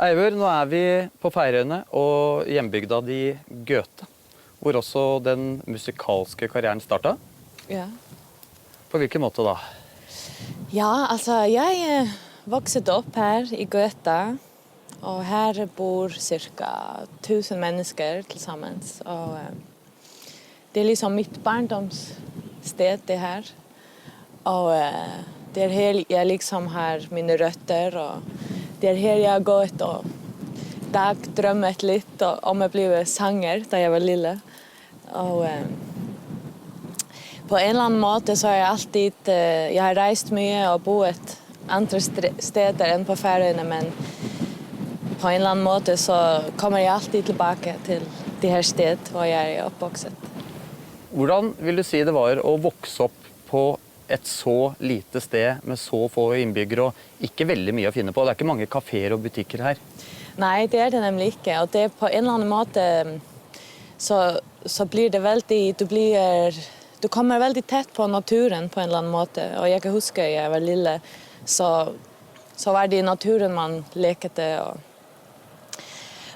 Eivør, nå er vi på Færøyene og hjembygda di Gøte, hvor også den musikalske karrieren startet. Ja. På hvilken måte da? Ja, altså jeg vokste opp her i Gøta, og her bor cirka 1000 mennesker til sammen. Og det er liksom mitt barndomssted det her. Og det er her jeg liksom har mine røtter, og det er her jeg har gått og dagdrømmet litt om å bli sanger da jeg var lille. Og på en eller annen måte så har jeg alltid, jeg har reist mye og boet andre steder enn på Færøyene, men på en eller annen måte så kommer jeg alltid tilbake til det her stedet hvor jeg er oppvokset. Hvordan vil du si det var å vokse opp på et så lite sted med så få innbyggere og ikke veldig mye å finne på? Det er ikke mange kaféer og butikker her. Nei, det er det nemlig ikke. Og det på en eller annen måte så blir det veldig, du kommer veldig tett på naturen på en eller annen måte. Og jeg kan huske jeg var lille, så var det i naturen man lekete. Og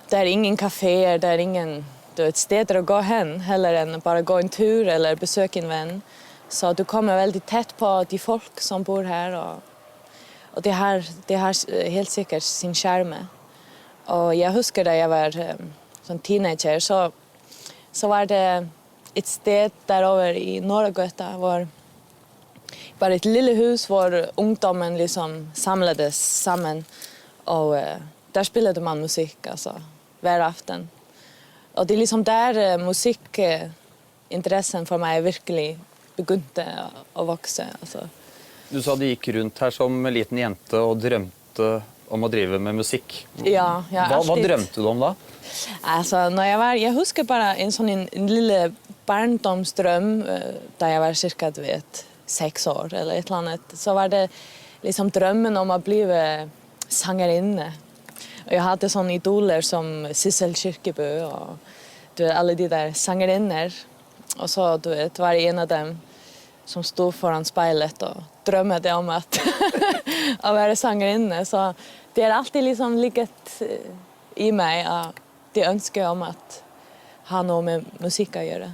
det er ingen kaféer, det er ingen steder å gå hen, heller enn bare gå en tur eller besøke en venn. Så du kommer veldig tett på de folk som bor her, og det har helt sikkert sin skjerme. Og jeg husker da jeg var som teenager, så var det et sted derover i Norrgøta, hvor bare et lille hus hvor ungdommen liksom samledes sammen, og der spilte man musikk, altså, hver aften. Og det er liksom der musikkinteressen for meg virkelig begynte å vokse. Altså. Du sa du gikk rundt her som liten jente og drømte om å drive med musikk. Ja, hva drømte du om da? Altså, jeg husker bare en lille barndomsdrøm da jeg var cirka 6 år eller et eller annet. Så var det liksom drømmen om å bli sangerinne. Og jeg hadde sånne idoler som Sissel Kyrkjebø og alle de der sangerinner. Og så var jeg en av dem som stod foran speilet og drømte om å være sangerinne. Så det har alltid liksom ligget i meg det ønsket om å ha noe med musikk å gjøre.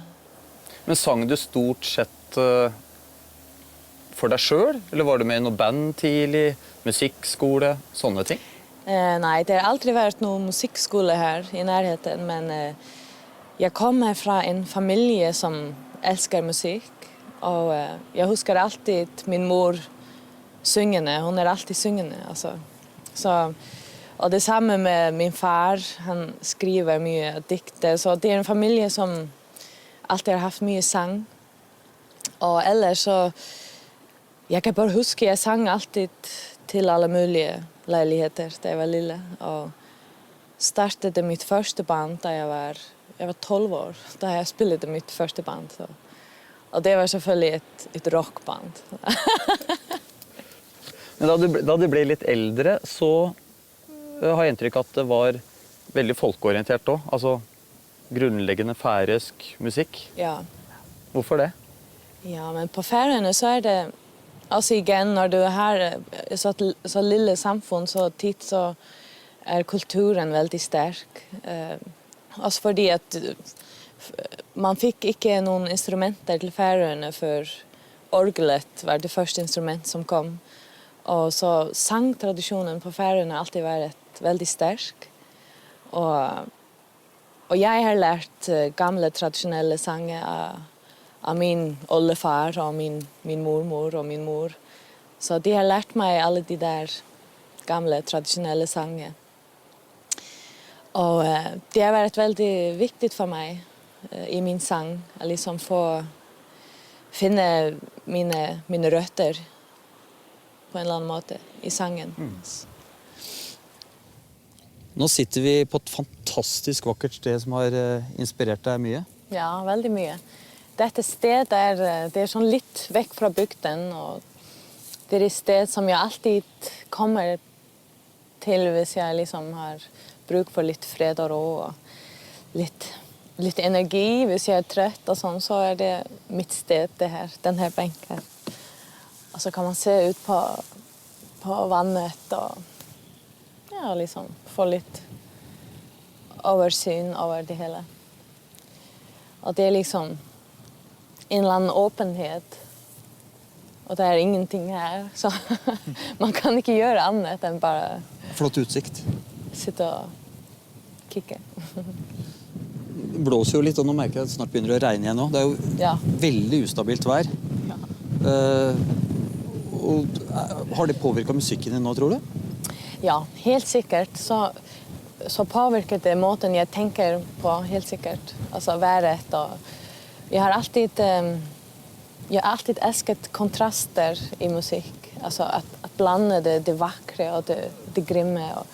Men sang du stort sett for deg selv? Eller var du med i noe band tidlig? Musikkskole? Sånne ting? Nei, det har aldri vært noen musikkskole her i nærheten, men jeg kommer fra en familie som elsker musikk, og jeg husker alltid min mor syngende. Hun er alltid syngende, altså. Og det samme med min far, han skriver mye dikter, så det er en familie som alltid har haft mye sang. Og ellers så, jeg kan bare huske, jeg sang alltid til alle mulige leiligheter da jeg var lille, og startet mitt første band da jeg var 12 år, da jeg spilte mitt første band. Så. Og det var selvfølgelig et rockband. Men da du ble litt eldre, så har jeg inntrykk at det var veldig folkeorientert også. Altså grunnleggende færøysk musikk. Ja. Hvorfor det? Ja, men på Færøyene så er det, altså igjen, når du har så lille samfunn, så tid så er kulturen veldig sterk. Altså fordi at man fikk ikke noen instrumenter til Færøyene før orgelet var det første instrument som kom. Og så sangtradisjonen på Færøyene har alltid vært veldig sterk. Og jeg har lært gamle tradisjonelle sanger av min oldefar og min mormor og min mor. Så de har lært meg alle de der gamle tradisjonelle sanger. Og det har vært veldig viktig for meg i min sang, å liksom finne mine røtter på en eller annen måte i sangen. Nå sitter vi på et fantastisk vakkert sted som har inspirert deg mye. Ja, veldig mye. Dette stedet det er sånn litt vekk fra bygden, og det er et sted som jeg alltid kommer til hvis jeg liksom har bruk for litt fred og ro og litt energi. Hvis jeg er trøtt og sånn, så er det mitt sted, denne benken. Og så kan man se ut på vannet og og liksom få litt oversyn over det hele. Og det liksom en eller annen åpenhet. Og det ingenting her, så man kan ikke gjøre annet enn bare Flott utsikt. sitte og kikke. Det blåser jo litt, og nå merker jeg at det snart begynner å regne igjen nå. Det er jo Ja. veldig ustabilt vær. Ja. Og har det påvirket musikken din nå, tror du? Ja, helt sikkert. Så påvirker det måten jeg tenker på, helt sikkert. Altså været og jeg har alltid elsket kontraster i musikk. Altså at blande det vakre og det grimme. Og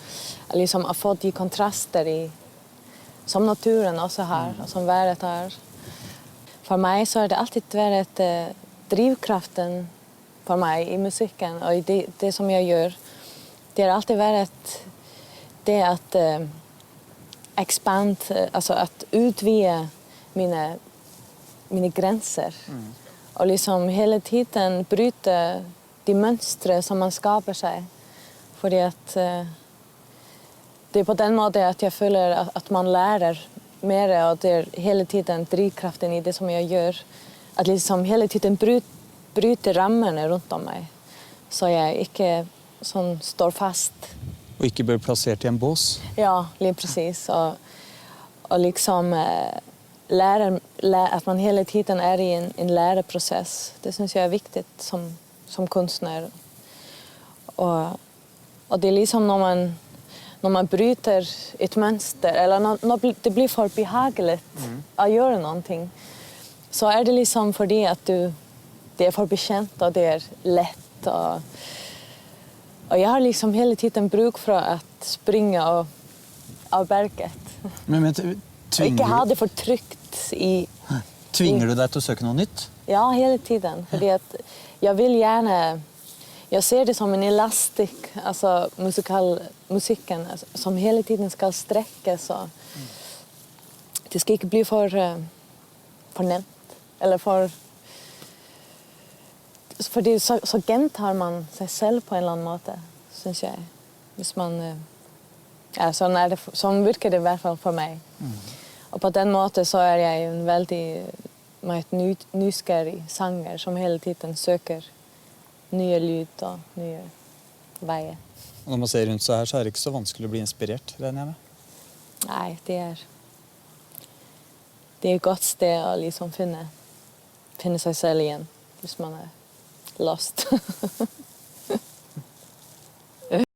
liksom å få de kontraster som naturen også har, og som været har. For meg så har det alltid vært drivkraften for meg i musikken og i det som jeg gjør. Det har alltid vært det at altså at utvide mine grenser. Og liksom hele tiden bryte de mønstre som man skaper seg. Fordi at det på den måten at jeg føler at man lærer mer, og det hele tiden drivkraften i det som jeg gjør. At liksom hele tiden bryte rammene rundt om meg. Så jeg ikke sånn står fast. Og ikke blir plassert i en bås? Ja, litt precis. Og liksom at man hele tiden i en læreprosess. Det synes jeg viktig som kunstner. Og det liksom når man bryter et mønster, eller når det blir for behagelig å gjøre noe, så det liksom fordi at det for bekjent, og det lett. Og jeg har liksom hele tiden bruk for å springe av berget. Men Og ikke ha det for trygt i... Tvinger du deg til å søke noe nytt? Ja, hele tiden. Fordi at jeg vil gjerne... Jeg ser det som en elastikk, altså musikken, som hele tiden skal strekkes. Og det skal ikke bli for nevnt. Eller fordi så gjentar man seg selv på en eller annen måte, synes jeg. Hvis man... Ja, sånn virker det i hvert fall for meg. Og på den måten så jeg en veldig nysgjerrig sanger som hele tiden søker nye lyd og nye veier. Og når man ser rundt seg her, så det ikke så vanskelig å bli inspirert, regner jeg med? Nei, det et godt sted å liksom finne seg selv igjen, hvis man lost.